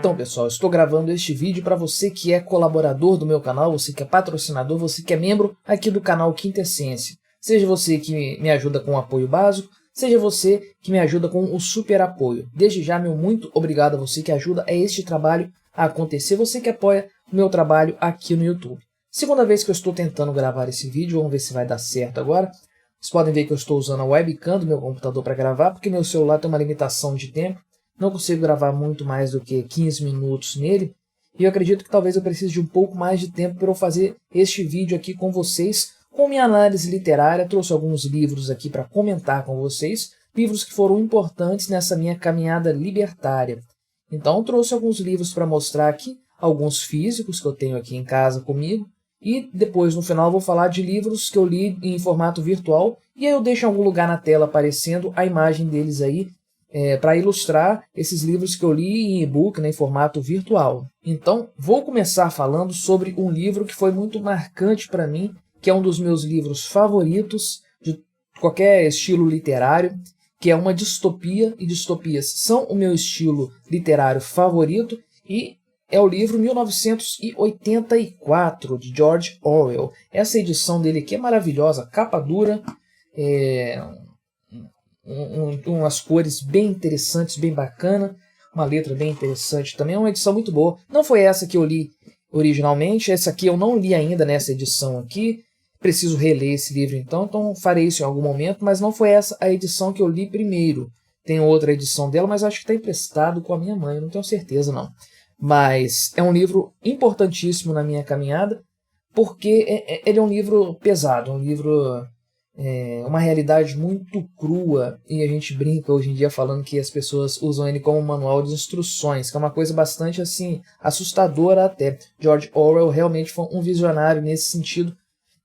Então, pessoal, eu estou gravando este vídeo para você que é colaborador do meu canal, você que é patrocinador, você que é membro aqui do canal Quinta Essência. Seja você que me ajuda com o apoio básico, seja você que me ajuda com o super apoio. Desde já, meu muito obrigado a você que ajuda a este trabalho a acontecer, você que apoia o meu trabalho aqui no YouTube. Segunda vez que eu estou tentando gravar esse vídeo, vamos ver se vai dar certo agora. Vocês podem ver que eu estou usando a webcam do meu computador para gravar, porque meu celular tem uma limitação de tempo. Não consigo gravar muito mais do que 15 minutos nele. E eu acredito que talvez eu precise de um pouco mais de tempo para eu fazer este vídeo aqui com vocês, com minha análise literária. Trouxe alguns livros aqui para comentar com vocês, livros que foram importantes nessa minha caminhada libertária. Então trouxe alguns livros para mostrar aqui, alguns físicos que eu tenho aqui em casa comigo. E depois, no final, eu vou falar de livros que eu li em formato virtual. E aí eu deixo em algum lugar na tela aparecendo a imagem deles aí, para ilustrar esses livros que eu li em e-book, né, em formato virtual. Então, vou começar falando sobre um livro que foi muito marcante para mim, que é um dos meus livros favoritos de qualquer estilo literário, que é uma distopia, e distopias são o meu estilo literário favorito, e é o livro 1984, de George Orwell. Essa edição dele aqui é maravilhosa, capa dura, umas cores bem interessantes, bem bacana, uma letra bem interessante também, é uma edição muito boa. Não foi essa que eu li originalmente, essa aqui eu não li ainda nessa edição aqui, preciso reler esse livro então farei isso em algum momento, mas não foi essa a edição que eu li primeiro. Tem outra edição dela, mas acho que está emprestado com a minha mãe, não tenho certeza não. Mas é um livro importantíssimo na minha caminhada, porque ele é um livro pesado, um livro... uma realidade muito crua, e a gente brinca hoje em dia falando que as pessoas usam ele como um manual de instruções, que é uma coisa bastante assim assustadora até. George Orwell realmente foi um visionário nesse sentido,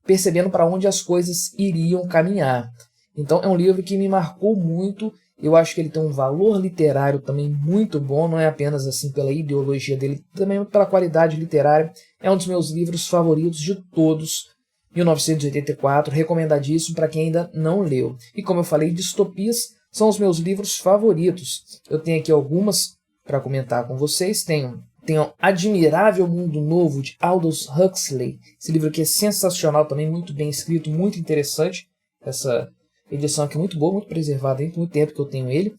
percebendo para onde as coisas iriam caminhar. Então é um livro que me marcou muito. Eu acho que ele tem um valor literário também muito bom, não é apenas assim pela ideologia dele, também pela qualidade literária. É um dos meus livros favoritos de todos. 1984, recomendadíssimo para quem ainda não leu. E como eu falei, distopias são os meus livros favoritos. Eu tenho aqui algumas para comentar com vocês. Tenho Admirável Mundo Novo, de Aldous Huxley. Esse livro aqui é sensacional também, muito bem escrito, muito interessante. Essa edição aqui é muito boa, muito preservada, tem muito tempo que eu tenho ele.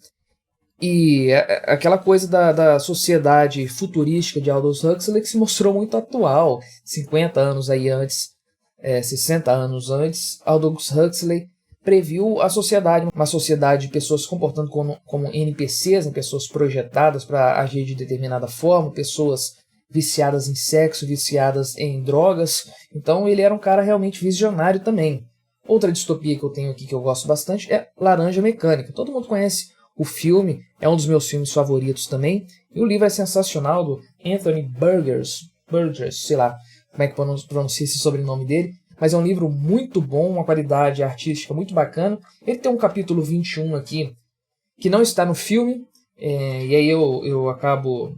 E aquela coisa da sociedade futurística de Aldous Huxley que se mostrou muito atual. 50 anos aí antes, 60 anos antes, Aldous Huxley previu a sociedade, uma sociedade de pessoas se comportando como NPCs, né, pessoas projetadas para agir de determinada forma, pessoas viciadas em sexo, viciadas em drogas. Então ele era um cara realmente visionário também. Outra distopia que eu tenho aqui que eu gosto bastante é Laranja Mecânica. Todo mundo conhece o filme, é um dos meus filmes favoritos também. E o livro é sensacional, do Anthony Burgess, sei lá como é que pronuncia esse sobrenome dele, mas é um livro muito bom, uma qualidade artística muito bacana. Ele tem um capítulo 21 aqui, que não está no filme, e aí eu acabo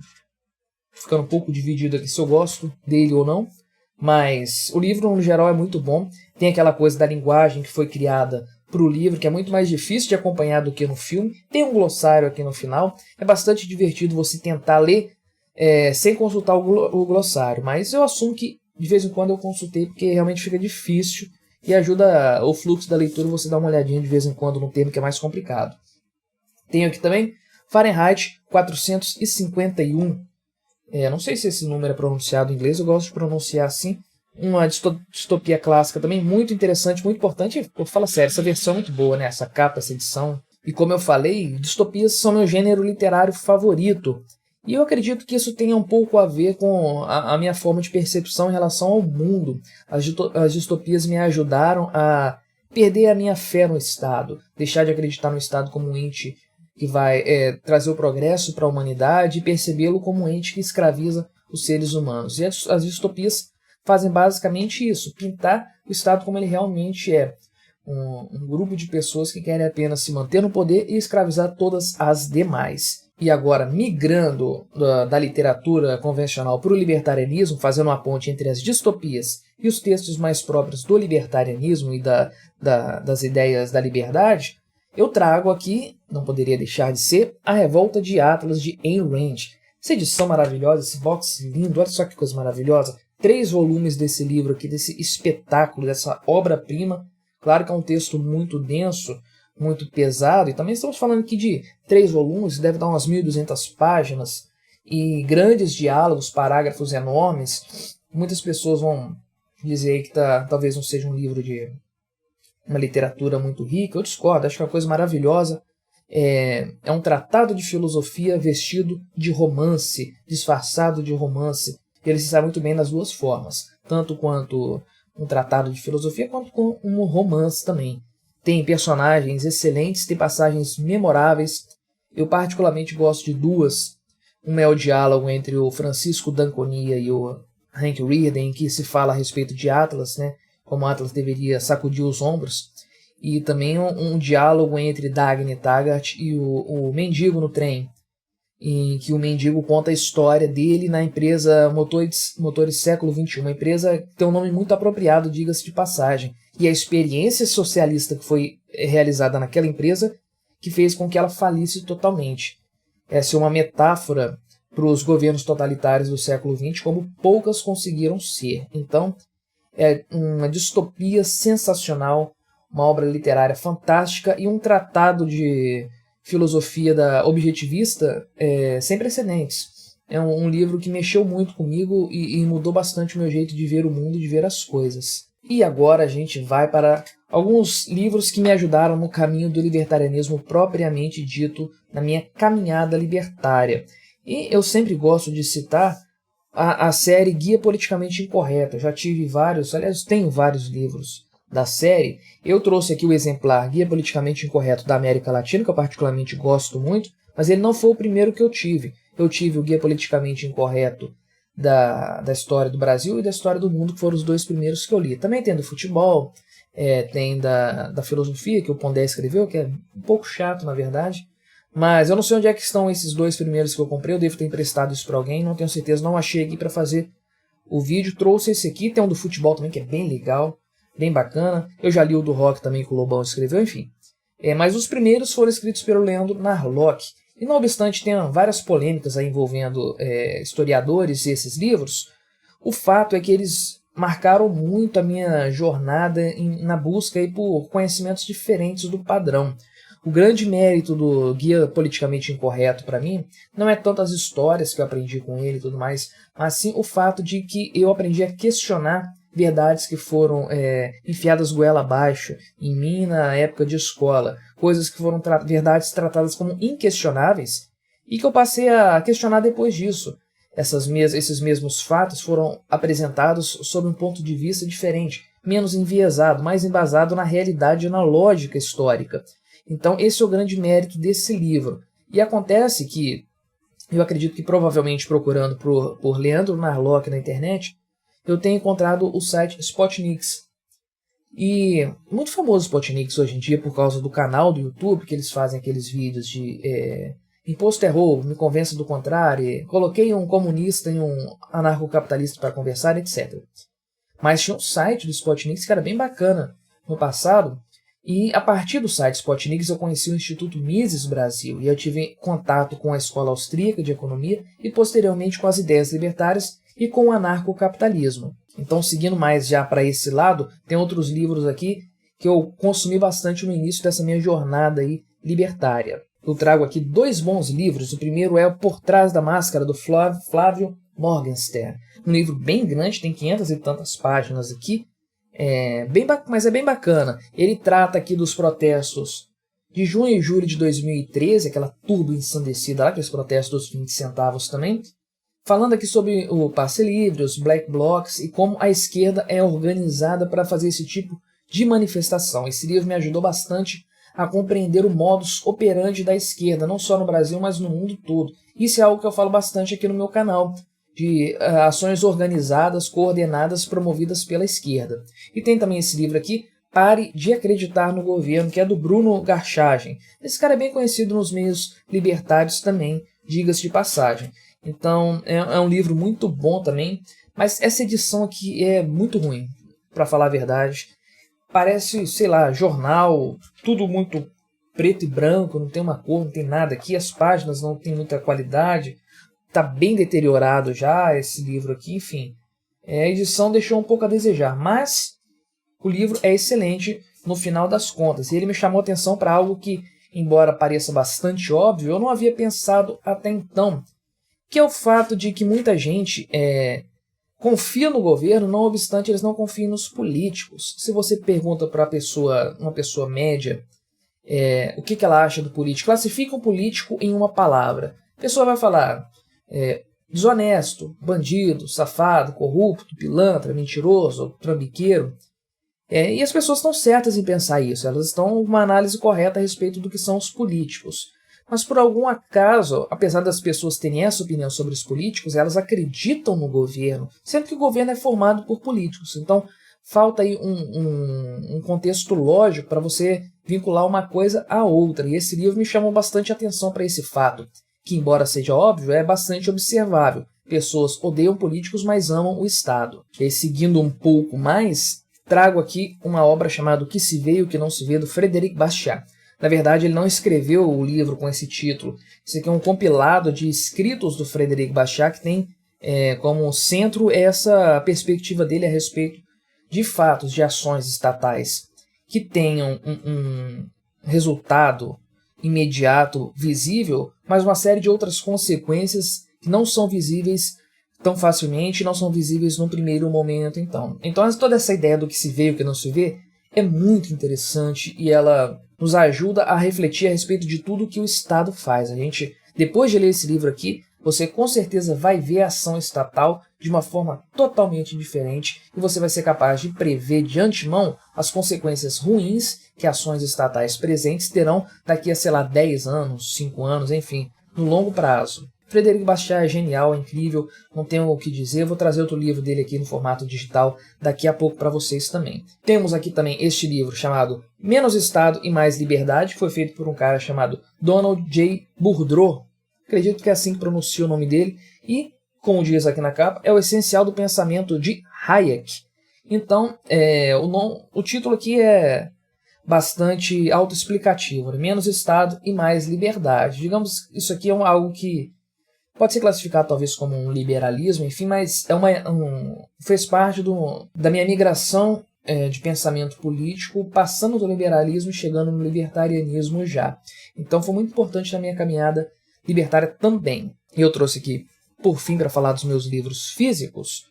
ficando um pouco dividido aqui se eu gosto dele ou não, mas o livro no geral é muito bom. Tem aquela coisa da linguagem que foi criada para o livro, que é muito mais difícil de acompanhar do que no filme. Tem um glossário aqui no final, é bastante divertido você tentar ler sem consultar o glossário, mas eu assumo que de vez em quando eu consultei, porque realmente fica difícil e ajuda o fluxo da leitura você dar uma olhadinha de vez em quando no termo que é mais complicado. Tenho aqui também Fahrenheit 451. Não sei se esse número é pronunciado em inglês, eu gosto de pronunciar assim. Uma distopia clássica também, muito interessante, muito importante. Eu falo sério, essa versão é muito boa, né? Essa capa, essa edição. E como eu falei, distopias são meu gênero literário favorito. E eu acredito que isso tenha um pouco a ver com a minha forma de percepção em relação ao mundo. As distopias me ajudaram a perder a minha fé no Estado, deixar de acreditar no Estado como um ente que vai trazer o progresso para a humanidade e percebê-lo como um ente que escraviza os seres humanos. E as distopias fazem basicamente isso, pintar o Estado como ele realmente é. Um grupo de pessoas que querem apenas se manter no poder e escravizar todas as demais. E agora, migrando da literatura convencional para o libertarianismo, fazendo uma ponte entre as distopias e os textos mais próprios do libertarianismo e das ideias da liberdade, eu trago aqui, não poderia deixar de ser, A Revolta de Atlas, de Ayn Rand. Essa edição maravilhosa, esse box lindo, olha só que coisa maravilhosa. 3 volumes desse livro aqui, desse espetáculo, dessa obra-prima. Claro que é um texto muito denso, muito pesado, e também estamos falando aqui de 3 volumes, deve dar umas 1.200 páginas, e grandes diálogos, parágrafos enormes. Muitas pessoas vão dizer que talvez não seja um livro de uma literatura muito rica. Eu discordo, acho que é uma coisa maravilhosa. É um tratado de filosofia vestido de romance, disfarçado de romance. Ele se sabe muito bem nas duas formas, tanto quanto um tratado de filosofia, quanto com um romance também. Tem personagens excelentes, tem passagens memoráveis. Eu particularmente gosto de 2. Uma é o diálogo entre o Francisco d'Anconia e o Hank Rearden, em que se fala a respeito de Atlas, né? Como Atlas deveria sacudir os ombros. E também um diálogo entre Dagny Taggart e o mendigo no trem, em que o mendigo conta a história dele na empresa Motores Século XXI, uma empresa que tem um nome muito apropriado, diga-se de passagem, e a experiência socialista que foi realizada naquela empresa que fez com que ela falisse totalmente. Essa é uma metáfora para os governos totalitários do século XX, como poucas conseguiram ser. Então, é uma distopia sensacional, uma obra literária fantástica e um tratado de filosofia objetivista sem precedentes. É um livro que mexeu muito comigo e mudou bastante o meu jeito de ver o mundo e de ver as coisas. E agora a gente vai para alguns livros que me ajudaram no caminho do libertarianismo propriamente dito, na minha caminhada libertária. E eu sempre gosto de citar a série Guia Politicamente Incorreto. Eu já tive vários, aliás, tenho vários livros da série. Eu trouxe aqui o exemplar Guia Politicamente Incorreto da América Latina, que eu particularmente gosto muito, mas ele não foi o primeiro que eu tive. Eu tive o Guia Politicamente Incorreto da história do Brasil e da história do mundo, que foram os 2 primeiros que eu li. Também tem do futebol, tem da filosofia, que o Pondé escreveu, que é um pouco chato, na verdade. Mas eu não sei onde é que estão esses 2 primeiros que eu comprei, eu devo ter emprestado isso para alguém, não tenho certeza, não achei aqui para fazer o vídeo. Trouxe esse aqui, tem um do futebol também, que é bem legal, bem bacana. Eu já li o do rock também, que o Lobão escreveu, enfim. Mas os primeiros foram escritos pelo Leandro Narlock. E não obstante tenham várias polêmicas aí envolvendo historiadores e esses livros, o fato é que eles marcaram muito a minha jornada na busca aí por conhecimentos diferentes do padrão. O grande mérito do Guia Politicamente Incorreto para mim não é tanto as histórias que eu aprendi com ele e tudo mais, mas sim o fato de que eu aprendi a questionar verdades que foram enfiadas goela abaixo em mim na época de escola, coisas que foram verdades tratadas como inquestionáveis e que eu passei a questionar depois disso. Esses mesmos fatos foram apresentados sob um ponto de vista diferente, menos enviesado, mais embasado na realidade e na lógica histórica. Então esse é o grande mérito desse livro. E acontece que, eu acredito que provavelmente procurando por Leandro Narlock na internet, eu tenho encontrado o site Spotnix. E muito famoso o Spotnix hoje em dia por causa do canal do YouTube, que eles fazem aqueles vídeos de imposto é roubo, me convença do contrário, coloquei um comunista e um anarcocapitalista para conversar, etc. Mas tinha um site do Spotnix que era bem bacana no passado, e a partir do site Spotnix eu conheci o Instituto Mises Brasil, e eu tive contato com a Escola Austríaca de Economia e posteriormente com as ideias libertárias e com o anarcocapitalismo. Então, seguindo mais já para esse lado, tem outros livros aqui que eu consumi bastante no início dessa minha jornada aí libertária. Eu trago aqui 2 bons livros. O primeiro é Por Trás da Máscara, do Flávio Morgenstern. Um livro bem grande, tem 500 e tantas páginas aqui, mas é bem bacana. Ele trata aqui dos protestos de junho e julho de 2013, aquela turbo ensandecida lá, aqueles protestos dos 20 centavos também, falando aqui sobre o passe livre, os black blocs e como a esquerda é organizada para fazer esse tipo de manifestação. Esse livro me ajudou bastante a compreender o modus operandi da esquerda, não só no Brasil, mas no mundo todo. Isso é algo que eu falo bastante aqui no meu canal, de ações organizadas, coordenadas, promovidas pela esquerda. E tem também esse livro aqui, Pare de Acreditar no Governo, que é do Bruno Garchagem. Esse cara é bem conhecido nos meios libertários também, diga-se de passagem. Então é um livro muito bom também, mas essa edição aqui é muito ruim, para falar a verdade. Parece, sei lá, jornal, tudo muito preto e branco, não tem uma cor, não tem nada aqui, as páginas não tem muita qualidade. está bem deteriorado já esse livro aqui, enfim. A edição deixou um pouco a desejar, mas o livro é excelente no final das contas. E ele me chamou a atenção para algo que, embora pareça bastante óbvio, eu não havia pensado até então, que é o fato de que muita gente confia no governo, não obstante eles não confiam nos políticos. Se você pergunta para uma pessoa média o que ela acha do político, classifica um político em uma palavra. A pessoa vai falar desonesto, bandido, safado, corrupto, pilantra, mentiroso, trambiqueiro. E as pessoas estão certas em pensar isso, elas estão com uma análise correta a respeito do que são os políticos. Mas por algum acaso, apesar das pessoas terem essa opinião sobre os políticos, elas acreditam no governo, sendo que o governo é formado por políticos. Então falta aí um contexto lógico para você vincular uma coisa à outra. E esse livro me chamou bastante atenção para esse fato, que embora seja óbvio, é bastante observável. Pessoas odeiam políticos, mas amam o Estado. E aí, seguindo um pouco mais, trago aqui uma obra chamada O que se vê e o que não se vê, do Frédéric Bastiat. Na verdade, ele não escreveu o livro com esse título. Isso aqui é um compilado de escritos do Frédéric Bastiat, que tem como centro essa perspectiva dele a respeito de fatos, de ações estatais que tenham um resultado imediato, visível, mas uma série de outras consequências que não são visíveis tão facilmente, não são visíveis num primeiro momento. Então toda essa ideia do que se vê e o que não se vê é muito interessante e ela nos ajuda a refletir a respeito de tudo que o Estado faz. A gente, depois de ler esse livro aqui, você com certeza vai ver a ação estatal de uma forma totalmente diferente e você vai ser capaz de prever de antemão as consequências ruins que ações estatais presentes terão daqui a, sei lá, 10 anos, 5 anos, enfim, no longo prazo. Frédéric Bastiat é genial, é incrível, não tenho o que dizer, vou trazer outro livro dele aqui no formato digital daqui a pouco para vocês também. Temos aqui também este livro chamado Menos Estado e Mais Liberdade, que foi feito por um cara chamado Donald J. Boudreaux, acredito que é assim que pronuncia o nome dele, e, como diz aqui na capa, é o essencial do pensamento de Hayek. Então, o título aqui é bastante autoexplicativo, né? Menos Estado e mais liberdade. Digamos, isso aqui é algo que pode ser classificado talvez como um liberalismo, enfim, mas fez parte da minha migração de pensamento político, passando do liberalismo e chegando no libertarianismo já. Então foi muito importante na minha caminhada libertária também. E eu trouxe aqui, por fim, para falar dos meus livros físicos,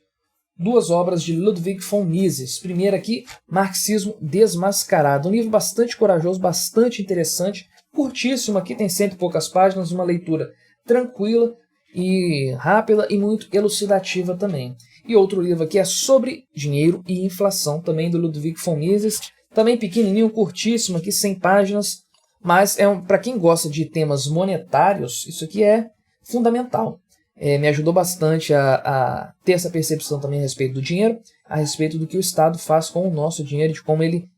2 obras de Ludwig von Mises. Primeiro aqui, Marxismo Desmascarado. Um livro bastante corajoso, bastante interessante, curtíssimo aqui, tem 100 e poucas páginas, uma leitura tranquila e rápida e muito elucidativa também. E outro livro aqui é Sobre Dinheiro e Inflação, também do Ludwig von Mises, também pequenininho, curtíssimo aqui, 100 páginas, mas para quem gosta de temas monetários, isso aqui é fundamental. Me ajudou bastante a ter essa percepção também a respeito do dinheiro, a respeito do que o Estado faz com o nosso dinheiro, de como ele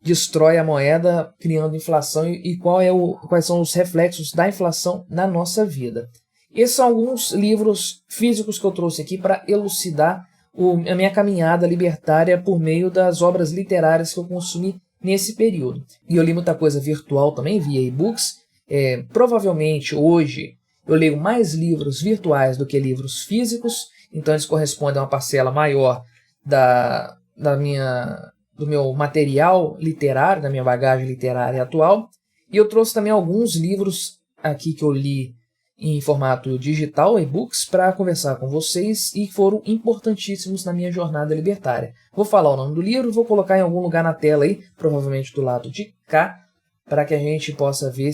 destrói a moeda, criando inflação e quais são os reflexos da inflação na nossa vida. Esses são alguns livros físicos que eu trouxe aqui para elucidar a minha caminhada libertária por meio das obras literárias que eu consumi nesse período. E eu li muita coisa virtual também, via e-books. Provavelmente hoje eu leio mais livros virtuais do que livros físicos, então eles correspondem a uma parcela maior do meu material literário, da minha bagagem literária atual. E eu trouxe também alguns livros aqui que eu li em formato digital, e-books, para conversar com vocês e foram importantíssimos na minha jornada libertária. Vou falar o nome do livro, vou colocar em algum lugar na tela aí, provavelmente do lado de cá, para que a gente possa ver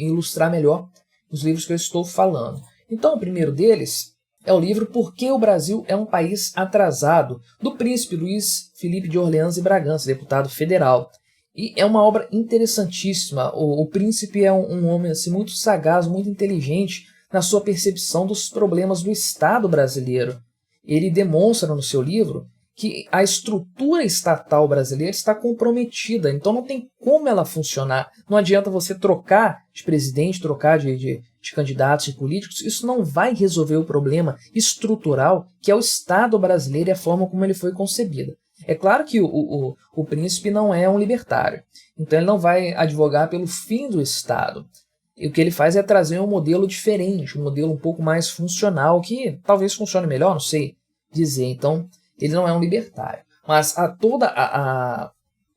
ilustrar melhor os livros que eu estou falando. Então, o primeiro deles é o livro Por que o Brasil é um País Atrasado, do príncipe Luís Felipe de Orleans e Bragança, deputado federal. E é uma obra interessantíssima. O príncipe é um homem assim, muito sagaz, muito inteligente na sua percepção dos problemas do Estado brasileiro. Ele demonstra no seu livro que a estrutura estatal brasileira está comprometida, então não tem como ela funcionar. Não adianta você trocar de presidente, trocar de candidatos e políticos, isso não vai resolver o problema estrutural que é o Estado brasileiro e a forma como ele foi concebido. É claro que o príncipe não é um libertário, então ele não vai advogar pelo fim do Estado, E o que ele faz é trazer um modelo diferente, um modelo um pouco mais funcional, que talvez funcione melhor, não sei dizer. Então, ele não é um libertário. Mas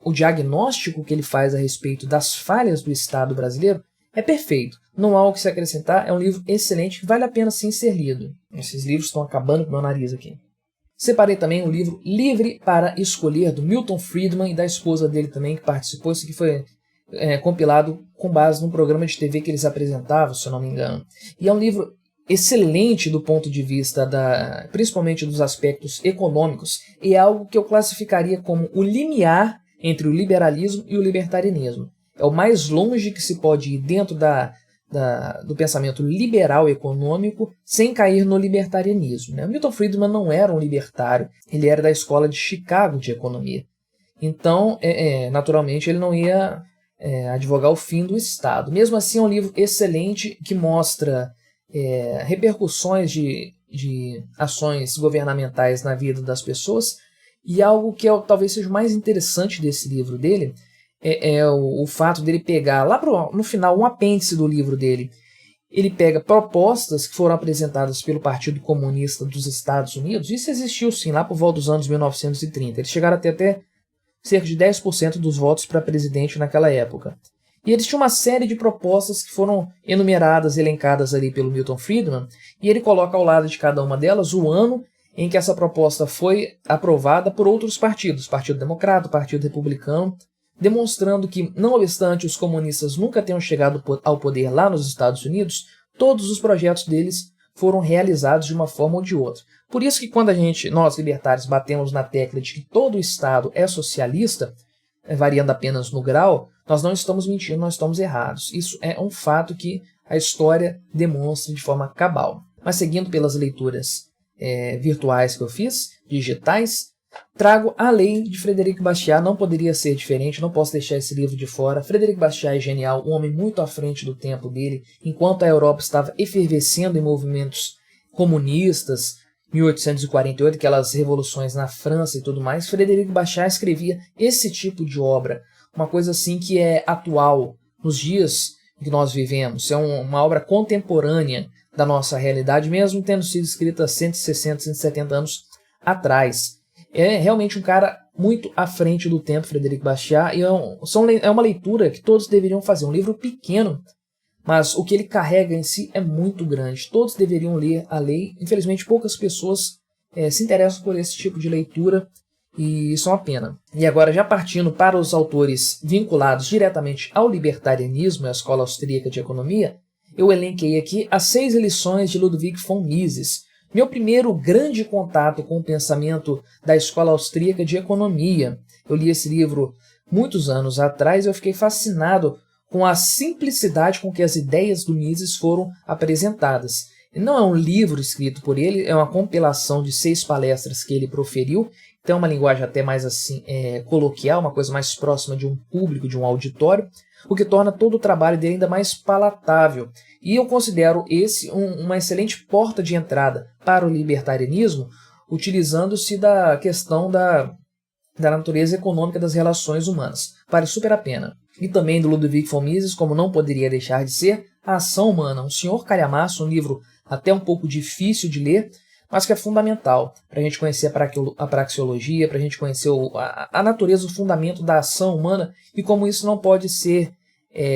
o diagnóstico que ele faz a respeito das falhas do Estado brasileiro é perfeito. Não há o que se acrescentar, é um livro excelente que vale a pena sim ser lido. Esses livros estão acabando com o meu nariz aqui. Separei também o livro Livre para Escolher, do Milton Friedman e da esposa dele também, que participou. Isso aqui foi compilado com base num programa de TV que eles apresentavam, se eu não me engano. E é um livro excelente do ponto de vista principalmente dos aspectos econômicos, e é algo que eu classificaria como o limiar entre o liberalismo e o libertarianismo. É o mais longe que se pode ir dentro do pensamento liberal econômico sem cair no libertarianismo, né? O Milton Friedman não era um libertário, ele era da escola de Chicago de economia. Então, naturalmente, ele não ia advogar o fim do Estado. Mesmo assim, é um livro excelente que mostra repercussões de ações governamentais na vida das pessoas, e algo que talvez seja o mais interessante desse livro dele é o fato dele pegar, lá no final, um apêndice do livro dele, ele pega propostas que foram apresentadas pelo Partido Comunista dos Estados Unidos. Isso existiu sim, lá por volta dos anos 1930. Eles chegaram a ter até cerca de 10% dos votos para presidente naquela época. E eles tinham uma série de propostas que foram enumeradas, elencadas ali pelo Milton Friedman, e ele coloca ao lado de cada uma delas o ano em que essa proposta foi aprovada por outros partidos, Partido Democrata, Partido Republicano, demonstrando que, não obstante os comunistas nunca tenham chegado ao poder lá nos Estados Unidos, todos os projetos deles foram realizados de uma forma ou de outra. Por isso que quando nós libertários, batemos na tecla de que todo o Estado é socialista, variando apenas no grau, nós não estamos mentindo, nós estamos errados. Isso é um fato que a história demonstra de forma cabal. Mas seguindo pelas leituras virtuais que eu fiz, digitais, trago A Lei de Frederic Bastiat. Não poderia ser diferente, não posso deixar esse livro de fora. Frederic Bastiat é genial, um homem muito à frente do tempo dele, enquanto a Europa estava efervescendo em movimentos comunistas, 1848, aquelas revoluções na França e tudo mais. Frederic Bastiat escrevia esse tipo de obra, uma coisa assim que é atual nos dias que nós vivemos, é uma obra contemporânea da nossa realidade, mesmo tendo sido escrita 160, 170 anos atrás. É realmente um cara muito à frente do tempo, Frederic Bastiat, e é uma leitura que todos deveriam fazer. Um livro pequeno, mas o que ele carrega em si é muito grande. Todos deveriam ler A Lei. Infelizmente, poucas pessoas se interessam por esse tipo de leitura, e isso é uma pena. E agora, já partindo para os autores vinculados diretamente ao libertarianismo e à escola austríaca de economia, eu elenquei aqui as 6 lições de Ludwig von Mises, meu primeiro grande contato com o pensamento da escola austríaca de economia. Eu li esse livro muitos anos atrás e eu fiquei fascinado com a simplicidade com que as ideias do Mises foram apresentadas. Não é um livro escrito por ele, é uma compilação de 6 palestras que ele proferiu, então é uma linguagem até mais assim coloquial, uma coisa mais próxima de um público, de um auditório, o que torna todo o trabalho dele ainda mais palatável. E eu considero esse uma excelente porta de entrada para o libertarianismo, utilizando-se da questão da natureza econômica das relações humanas. Vale super a pena. E também do Ludwig von Mises, como não poderia deixar de ser, A Ação Humana, um senhor calhamaço, um livro até um pouco difícil de ler, mas que é fundamental para a gente conhecer a praxeologia, para a gente conhecer a natureza, o fundamento da ação humana e como isso não pode ser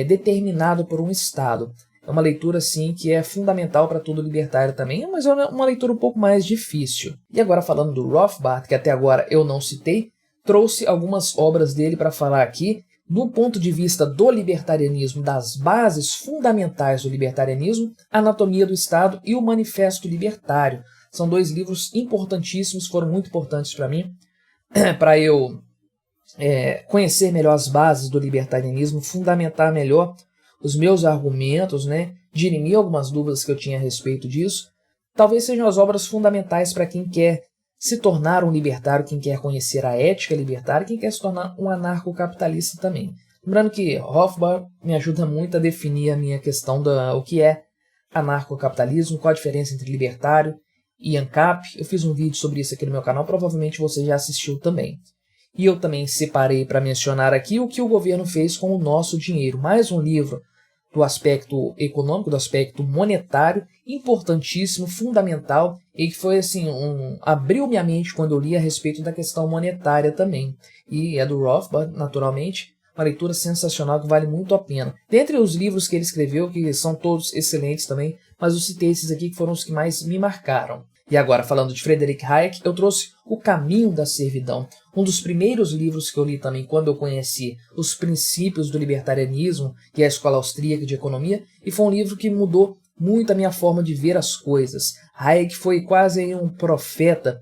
determinado por um Estado. É uma leitura, assim, que é fundamental para todo libertário também, mas é uma leitura um pouco mais difícil. E agora, falando do Rothbard, que até agora eu não citei, trouxe algumas obras dele para falar aqui, do ponto de vista do libertarianismo, das bases fundamentais do libertarianismo, Anatomia do Estado e o Manifesto Libertário. São 2 livros importantíssimos, foram muito importantes para mim, para eu conhecer melhor as bases do libertarianismo, fundamentar melhor os meus argumentos, né, dirimir algumas dúvidas que eu tinha a respeito disso. Talvez sejam as obras fundamentais para quem quer se tornar um libertário, quem quer conhecer a ética libertária, quem quer se tornar um anarcocapitalista também. Lembrando que Rothbard me ajuda muito a definir a minha questão o que é anarcocapitalismo, qual a diferença entre libertário e ANCAP. Eu fiz um vídeo sobre isso aqui no meu canal, provavelmente você já assistiu também. E eu também separei para mencionar aqui o que o governo fez com o nosso dinheiro. Mais um livro do aspecto econômico, do aspecto monetário, importantíssimo, fundamental, e que foi assim, abriu minha mente quando eu li a respeito da questão monetária também. E é do Rothbard, naturalmente, uma leitura sensacional que vale muito a pena. Dentre os livros que ele escreveu, que são todos excelentes também, mas eu citei esses aqui que foram os que mais me marcaram. E agora, falando de Friedrich Hayek, eu trouxe O Caminho da Servidão, um dos primeiros livros que eu li também quando eu conheci os princípios do libertarianismo e a Escola Austríaca de Economia, e foi um livro que mudou muito a minha forma de ver as coisas. Hayek foi quase aí um profeta,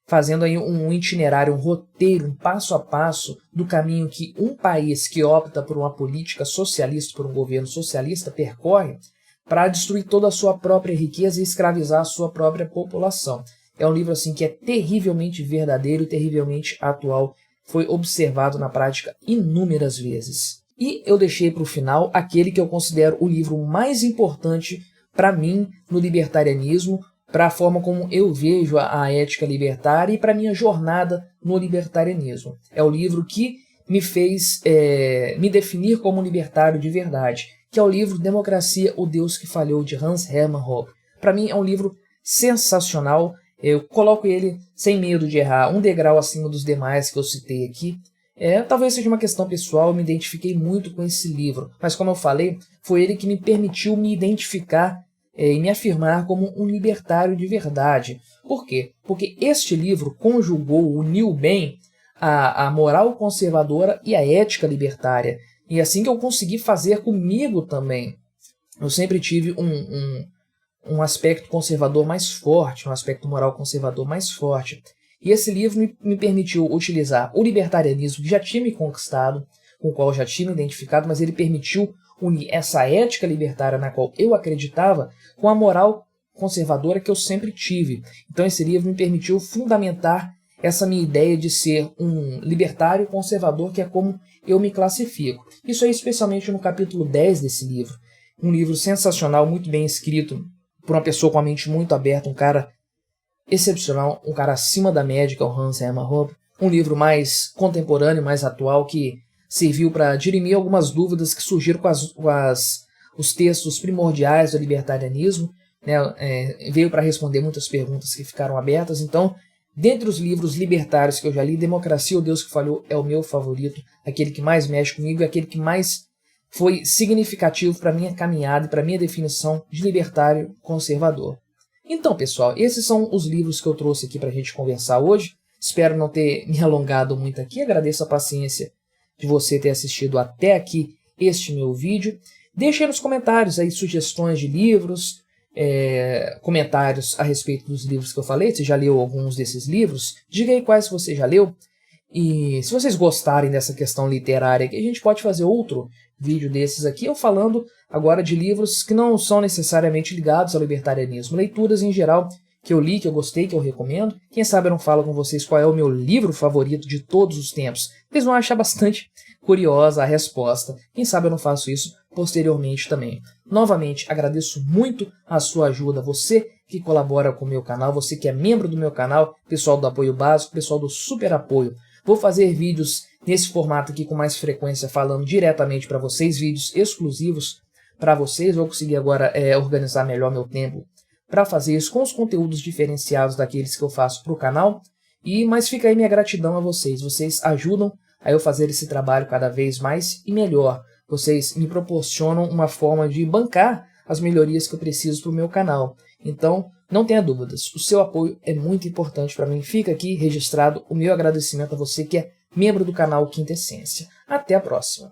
fazendo aí um itinerário, um roteiro, um passo a passo do caminho que um país que opta por uma política socialista, por um governo socialista, percorre para destruir toda a sua própria riqueza e escravizar a sua própria população. É um livro assim que é terrivelmente verdadeiro e terrivelmente atual, foi observado na prática inúmeras vezes. E eu deixei para o final aquele que eu considero o livro mais importante para mim no libertarianismo, para a forma como eu vejo a ética libertária e para a minha jornada no libertarianismo. É o livro que me fez me definir como libertário de verdade, que é o livro Democracia, o Deus que Falhou, de Hans Hermann Hoppe. Para mim é um livro sensacional, eu coloco ele sem medo de errar, um degrau acima dos demais que eu citei aqui. Talvez seja uma questão pessoal, eu me identifiquei muito com esse livro, mas como eu falei, foi ele que me permitiu me identificar e me afirmar como um libertário de verdade. Por quê? Porque este livro conjugou, uniu bem a moral conservadora e a ética libertária. E assim que eu consegui fazer comigo também. Eu sempre tive um aspecto conservador mais forte, um aspecto moral conservador mais forte. E esse livro me permitiu utilizar o libertarianismo que já tinha me conquistado, com o qual eu já tinha me identificado, mas ele permitiu unir essa ética libertária na qual eu acreditava com a moral conservadora que eu sempre tive. Então esse livro me permitiu fundamentar essa minha ideia de ser um libertário conservador, que é como eu me classifico. Isso é especialmente no capítulo 10 desse livro. Um livro sensacional, muito bem escrito, por uma pessoa com a mente muito aberta, um cara excepcional, um cara acima da média, que é o Hans Hermann Hoppe. Um livro mais contemporâneo, mais atual, que serviu para dirimir algumas dúvidas que surgiram com os textos primordiais do libertarianismo, né? Veio para responder muitas perguntas que ficaram abertas. Então, dentre os livros libertários que eu já li, Democracia, o Deus que Falhou é o meu favorito, aquele que mais mexe comigo e aquele que mais foi significativo para a minha caminhada e para a minha definição de libertário conservador. Então, pessoal, esses são os livros que eu trouxe aqui para a gente conversar hoje. Espero não ter me alongado muito aqui, agradeço a paciência de você ter assistido até aqui este meu vídeo. Deixe aí nos comentários aí sugestões de livros, comentários a respeito dos livros que eu falei, se já leu alguns desses livros, diga aí quais você já leu, e se vocês gostarem dessa questão literária, que a gente pode fazer outro vídeo desses aqui, eu falando agora de livros que não são necessariamente ligados ao libertarianismo, leituras em geral que eu li, que eu gostei, que eu recomendo. Quem sabe eu não falo com vocês qual é o meu livro favorito de todos os tempos. Vocês vão achar bastante curiosa a resposta. Quem sabe eu não faço isso posteriormente também. Novamente, agradeço muito a sua ajuda, você que colabora com o meu canal, você que é membro do meu canal, pessoal do apoio básico, pessoal do super apoio. Vou fazer vídeos nesse formato aqui com mais frequência, falando diretamente para vocês, vídeos exclusivos para vocês. Vou conseguir agora organizar melhor meu tempo para fazer isso com os conteúdos diferenciados daqueles que eu faço para o canal. Mas fica aí minha gratidão a vocês. Vocês ajudam a eu fazer esse trabalho cada vez mais e melhor. Vocês me proporcionam uma forma de bancar as melhorias que eu preciso para o meu canal. Então, não tenha dúvidas, o seu apoio é muito importante para mim. Fica aqui registrado o meu agradecimento a você que é membro do canal Quinta Essência. Até a próxima!